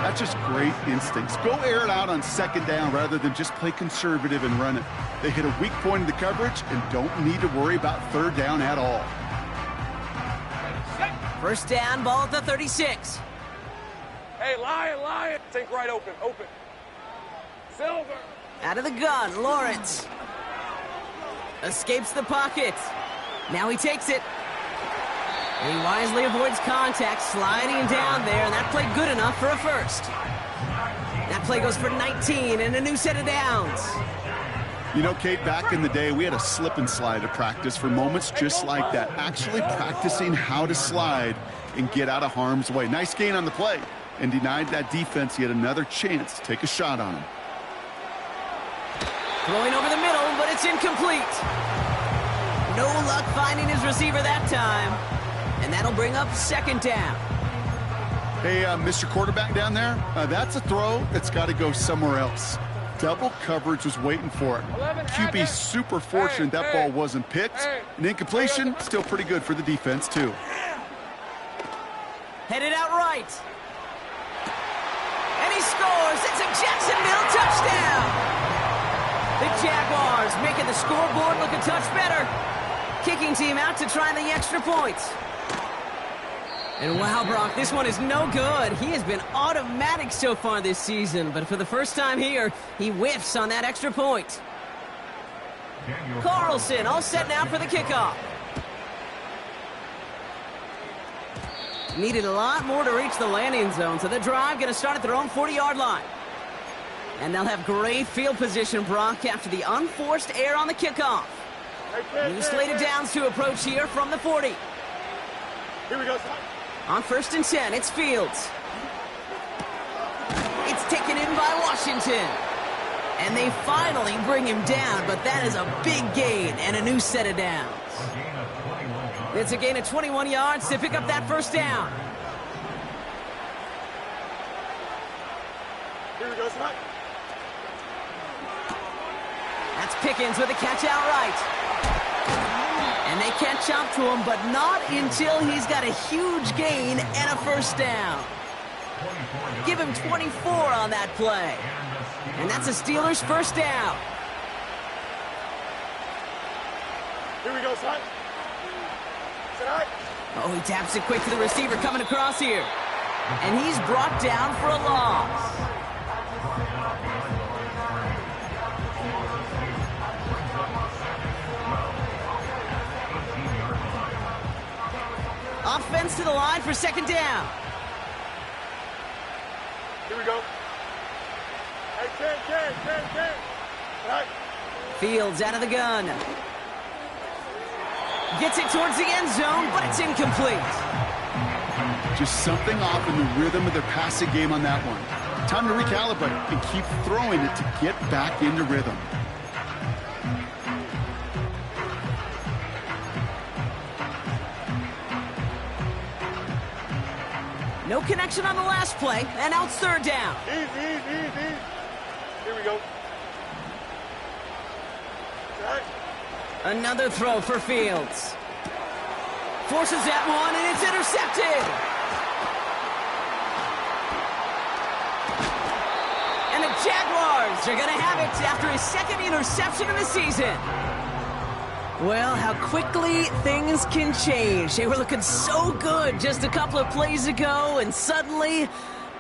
That's just great instincts. Go air it out on 2nd down rather than just play conservative and run it. They hit a weak point in the coverage and don't need to worry about 3rd down at all. First down, ball at the 36. Hey, Lion. Think right, open. Silver. Out of the gun, Lawrence. Escapes the pocket. Now he takes it. And he wisely avoids contact, sliding down there, and that play good enough for a first. That play goes for 19 and a new set of downs. You know, Kate, back in the day, we had a slip and slide at practice for moments just like that. Actually practicing how to slide and get out of harm's way. Nice gain on the play, and denied that defense yet another chance to take a shot on him. Throwing over the middle, but it's incomplete. No luck finding his receiver that time. And that'll bring up 2nd down. Hey, Mr. Quarterback down there, that's a throw that's got to go somewhere else. Double coverage was waiting for it. QB super fortunate that ball wasn't picked. An incompletion, still pretty good for the defense, too. Headed out right. And he scores. It's a Jacksonville touchdown. The Jaguars making the scoreboard look a touch better. Kicking team out to try the extra point. And wow, Brock, this one is no good. He has been automatic so far this season, but for the first time here, he whiffs on that extra point. Carlson all set now for the kickoff. Needed a lot more to reach the landing zone, so the drive going to start at their own 40-yard line. And they'll have great field position, Brock, after the unforced error on the kickoff. New slated downs to approach here from the 40. Here we go. On 1st and 10, it's Fields. It's taken in by Washington. And they finally bring him down, but that is a big gain and a new set of downs. It's a gain of 21 yards to pick up that first down. Here we go, Scott. That's Pickens with a catch outright. And they catch up to him, but not until he's got a huge gain and a first down. Give him 24 on that play. And that's a Steelers first down. Here we go, Scott. Oh, he taps it quick to the receiver coming across here. And he's brought down for a loss. Offense to the line for second down. Here we go. Hey, Ken. All right. Fields out of the gun. Gets it towards the end zone, but it's incomplete. Just something off in the rhythm of their passing game on that one. Time to recalibrate and keep throwing it to get back into rhythm. No connection on the last play, and now it's third down. Easy. Here we go. All right. Another throw for Fields. Forces that one, and it's intercepted. And the Jaguars are going to have it after his second interception of the season. Well, how quickly things can change. They were looking so good just a couple of plays ago, and suddenly,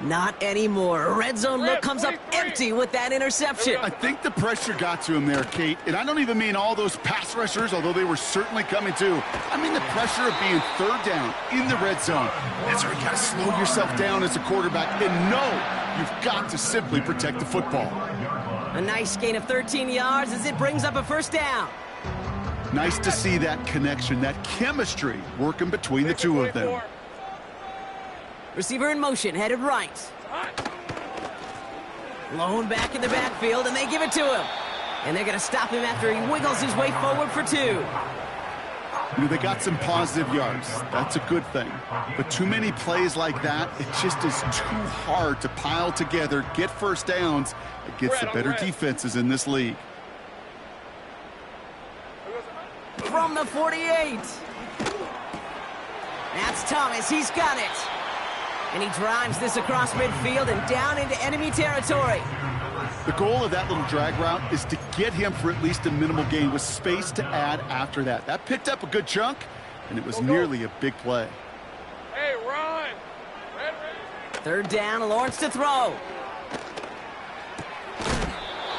not anymore. A red zone look comes up empty with that interception. I think the pressure got to him there, Kate. And I don't even mean all those pass rushers, although they were certainly coming too. I mean the pressure of being third down in the red zone. That's where you got to slow yourself down as a quarterback and know you've got to simply protect the football. A nice gain of 13 yards as it brings up a first down. Nice to see that connection, that chemistry working between the two of them. Receiver in motion, headed right. Lone back in the backfield, and they give it to him. And they're going to stop him after he wiggles his way forward for 2. You know, they got some positive yards. That's a good thing. But too many plays like that, it just is too hard to pile together, get first downs against the better defenses in this league. From the 48. That's Thomas. He's got it. And he drives this across midfield and down into enemy territory. The goal of that little drag route is to get him for at least a minimal gain with space to add after that. That picked up a good chunk, and it was nearly a big play. Hey, Ron. Third down, Lawrence to throw.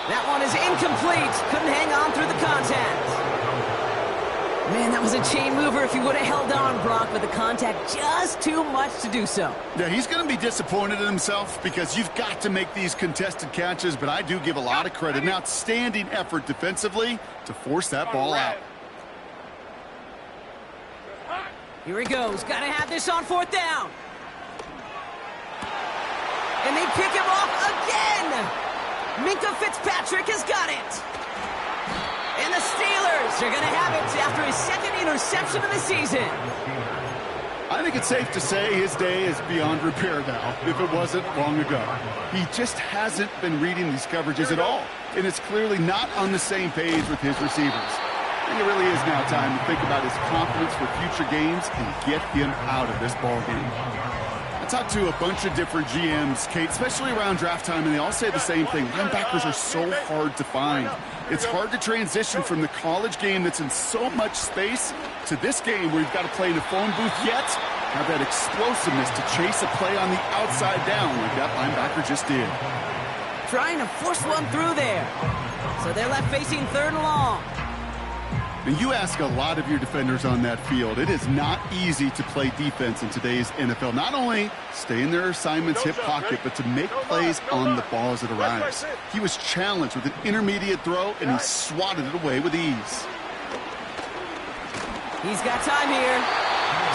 That one is incomplete. Couldn't hang on through the contact. Man, that was a chain mover if he would have held on, Brock, but the contact just too much to do so. Yeah, he's going to be disappointed in himself because you've got to make these contested catches, but I do give a lot of credit. An outstanding effort defensively to force that ball out. Here he goes. Got to have this on fourth down. And they pick him off again. Minkah Fitzpatrick has got it. And the Steelers are going to have it after his second interception of the season. I think it's safe to say his day is beyond repair now, if it wasn't long ago. He just hasn't been reading these coverages at all, and it's clearly not on the same page with his receivers. I think it really is now time to think about his confidence for future games and get him out of this ball game. That's talked to a bunch of different GMs, Kate, especially around draft time, and they all say the same thing. Linebackers are so hard to find. It's hard to transition from the college game that's in so much space to this game where you've got to play in a phone booth, yet have that explosiveness to chase a play on the outside down like that linebacker just did. Trying to force one through there. So they're left facing 3rd and long. And you ask a lot of your defenders on that field. It is not easy to play defense in today's NFL. Not only stay in their assignment's hip pocket, but to make plays on the ball as it arrives. He was challenged with an intermediate throw, and he swatted it away with ease. He's got time here.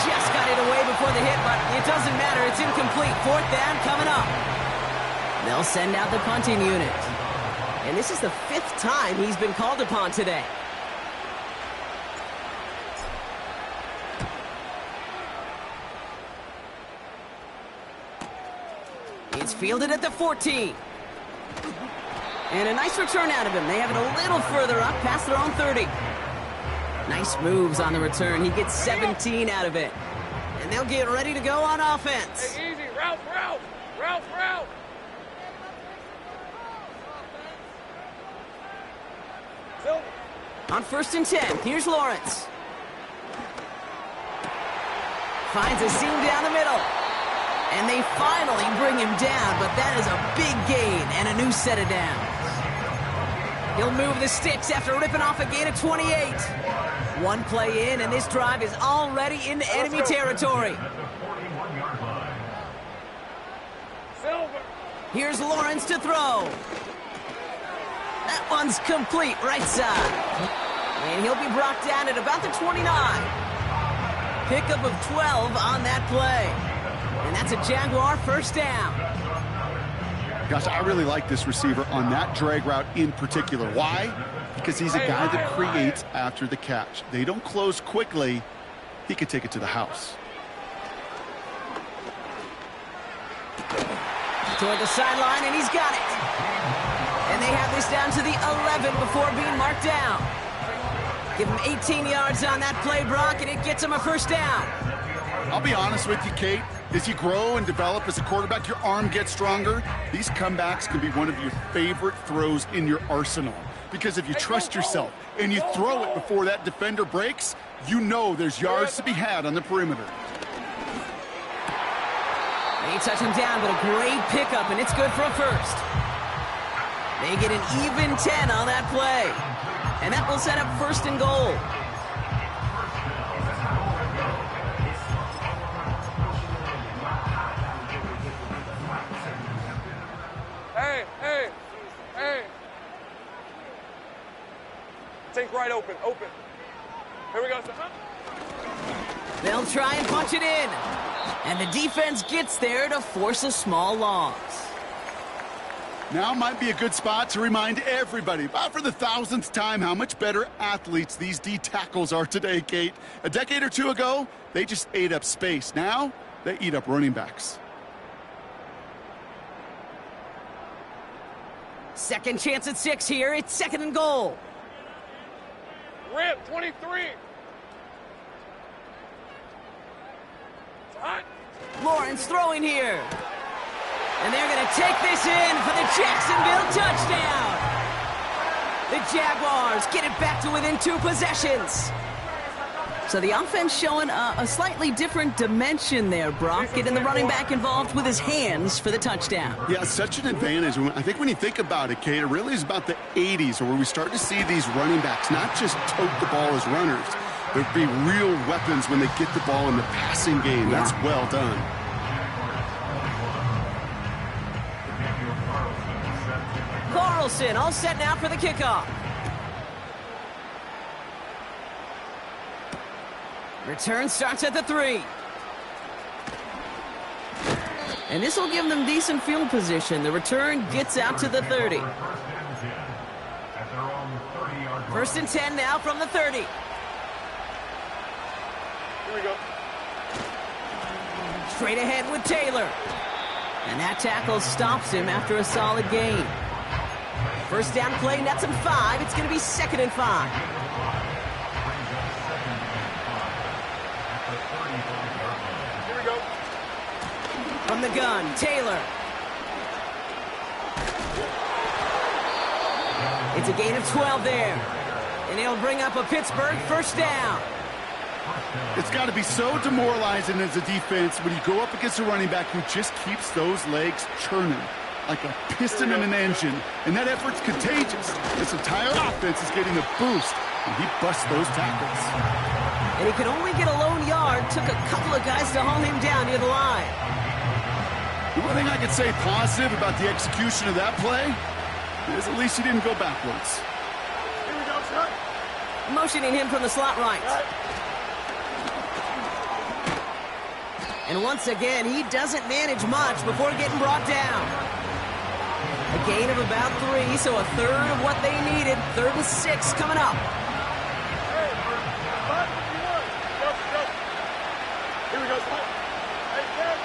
Just got it away before the hit, but it doesn't matter. It's incomplete. 4th down coming up. They'll send out the punting unit. And this is the 5th time he's been called upon today. It's fielded at the 14. And a nice return out of him. They have it a little further up, past their own 30. Nice moves on the return. He gets 17 out of it. And they'll get ready to go on offense. Hey, easy. Route. Silver. On 1st and 10, here's Lawrence. Finds a seam down the middle. And they finally bring him down, but that is a big gain and a new set of downs. He'll move the sticks after ripping off a gain of 28. One play in, and this drive is already into enemy territory. Silver. Here's Lawrence to throw. That one's complete right side. And he'll be brought down at about the 29. Pickup of 12 on that play. And that's a Jaguar 1st down. Gosh, I really like this receiver on that drag route in particular. Why? Because he's a guy that creates after the catch. They don't close quickly. He could take it to the house. Toward the sideline, and he's got it. And they have this down to the 11 before being marked down. Give him 18 yards on that play, Brock, and it gets him a 1st down. I'll be honest with you, Kate. As you grow and develop as a quarterback, your arm gets stronger. These comebacks can be one of your favorite throws in your arsenal. Because if you trust yourself and you throw it before that defender breaks, you know there's yards to be had on the perimeter. They touch him down, but a great pickup, and it's good for a 1st. They get an even 10 on that play. And that will set up 1st and goal. Hey. Think right, open. Here we go, son. They'll try and punch it in. And the defense gets there to force a small loss. Now might be a good spot to remind everybody, about for the 1,000th time, how much better athletes these D tackles are today, Kate. A decade or two ago, they just ate up space. Now, they eat up running backs. Second chance at 6 here. It's 2nd and goal. Rip, 23. It's hot. Lawrence throwing here. And they're going to take this in for the Jacksonville touchdown. The Jaguars get it back to within 2 possessions. So the offense showing a slightly different dimension there, Brock, getting the running back involved with his hands for the touchdown. Yeah, such an advantage. I think when you think about it, Kate, it really is about the 80s where we start to see these running backs not just tote the ball as runners, but be real weapons when they get the ball in the passing game. That's well done. Carlson all set now for the kickoff. Return starts at the 3. And this will give them decent field position. The return gets out to the 30. 1st and 10 now from the 30. Here we go. Straight ahead with Taylor. And that tackle stops him after a solid gain. 1st down play, nets him 5. It's going to be 2nd and 5. From the gun, Taylor. It's a gain of 12 there. And it'll bring up a Pittsburgh first down. It's got to be so demoralizing as a defense when you go up against a running back who just keeps those legs churning like a piston in an engine. And that effort's contagious. This entire offense is getting a boost, and he busts those tackles. And he could only get a lone yard. Took a couple of guys to haul him down near the line. The one thing I could say positive about the execution of that play is at least he didn't go backwards. Here we go, son. Motioning him from the slot right. And once again, he doesn't manage much before getting brought down. A gain of about 3, so a third of what they needed. 3rd and 6 coming up. Hey, 551. Go. Here we go, son. Hey, Ted.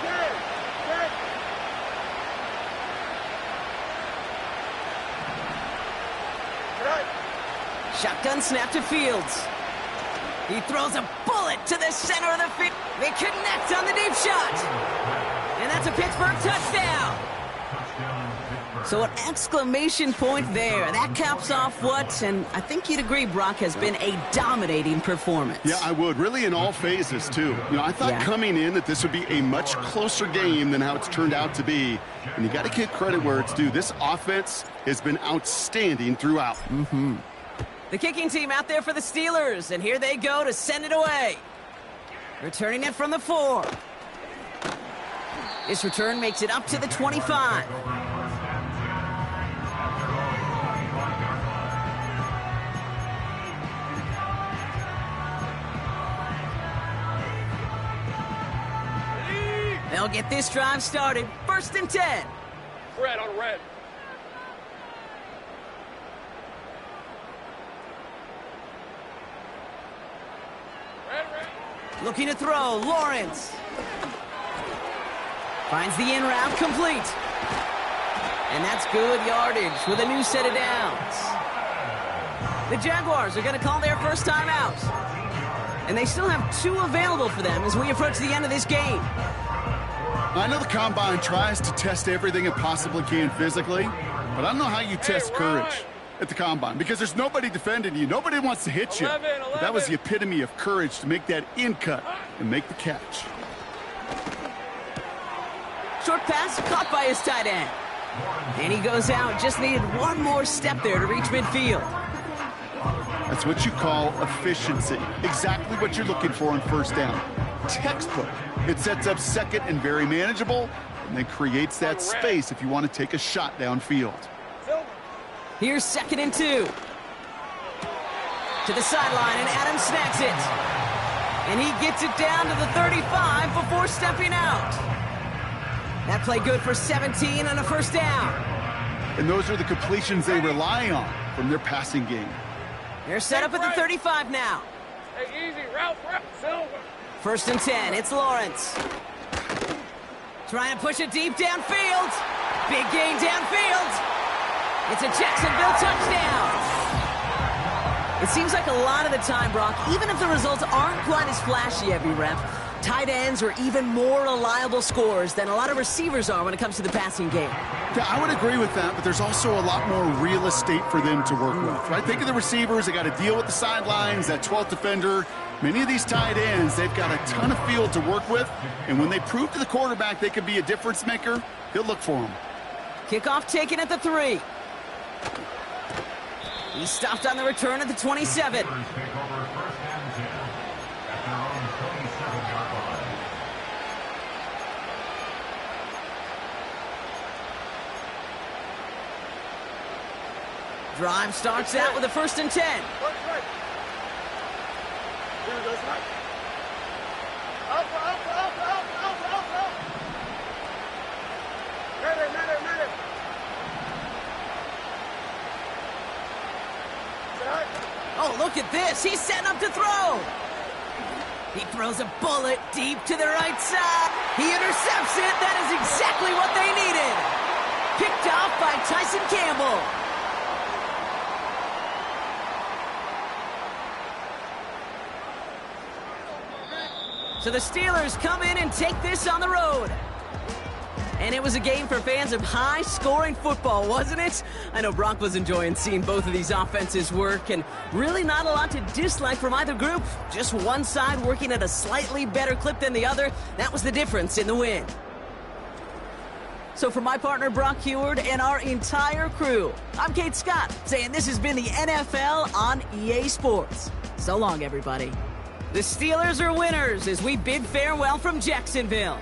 Shotgun snap to Fields. He throws a bullet to the center of the field. They connect on the deep shot. And that's a Pittsburgh touchdown. So an exclamation point there. That caps off what, and I think you'd agree, Brock, has been a dominating performance. Yeah, I would. Really in all phases, too. You know, I thought coming in that this would be a much closer game than how it's turned out to be. And you got to give credit where it's due. This offense has been outstanding throughout. The kicking team out there for the Steelers, and here they go to send it away. Returning it from the 4. This return makes it up to the 25. They'll get this drive started. 1st and 10. Red on red. Looking to throw, Lawrence. Finds the in route complete. And that's good yardage with a new set of downs. The Jaguars are going to call their first time out. And they still have 2 available for them as we approach the end of this game. I know the Combine tries to test everything it possibly can physically, but I don't know how you test courage at the Combine because there's nobody defending you. Nobody wants to hit you. 11. But that was the epitome of courage to make that in cut and make the catch. Short pass caught by his tight end. And he goes out. Just needed one more step there to reach midfield. That's what you call efficiency. Exactly what you're looking for on first down. Textbook. It sets up second and very manageable, and then creates that space if you want to take a shot downfield. Here's 2nd and 2. To the sideline, and Adams snags it. And he gets it down to the 35 before stepping out. That play good for 17 on a first down. And those are the completions they rely on from their passing game. They're set up at the 35 now. Hey, easy. Route. Silver. 1st and 10. It's Lawrence. Trying to push it deep downfield. Big gain downfield. It's a Jacksonville touchdown. It seems like a lot of the time, Brock, even if the results aren't quite as flashy every rep, tight ends are even more reliable scorers than a lot of receivers are when it comes to the passing game. Yeah, I would agree with that, but there's also a lot more real estate for them to work with, right? Think of the receivers. They got to deal with the sidelines, that 12th defender. Many of these tight ends, they've got a ton of field to work with, and when they prove to the quarterback they can be a difference maker, he'll look for them. Kickoff taken at the 3. He stopped on the return at the 27. Drive starts out with a 1st and 10. Here we go, son. Up. Ready. Oh, look at this. He's setting up to throw. He throws a bullet deep to the right side. He intercepts it. That is exactly what they needed. Picked off by Tyson Campbell. So the Steelers come in and take this on the road. And it was a game for fans of high-scoring football, wasn't it? I know Brock was enjoying seeing both of these offenses work, and really not a lot to dislike from either group. Just one side working at a slightly better clip than the other. That was the difference in the win. So for my partner Brock Huard and our entire crew, I'm Kate Scott, saying this has been the NFL on EA Sports. So long, everybody. The Steelers are winners as we bid farewell from Jacksonville.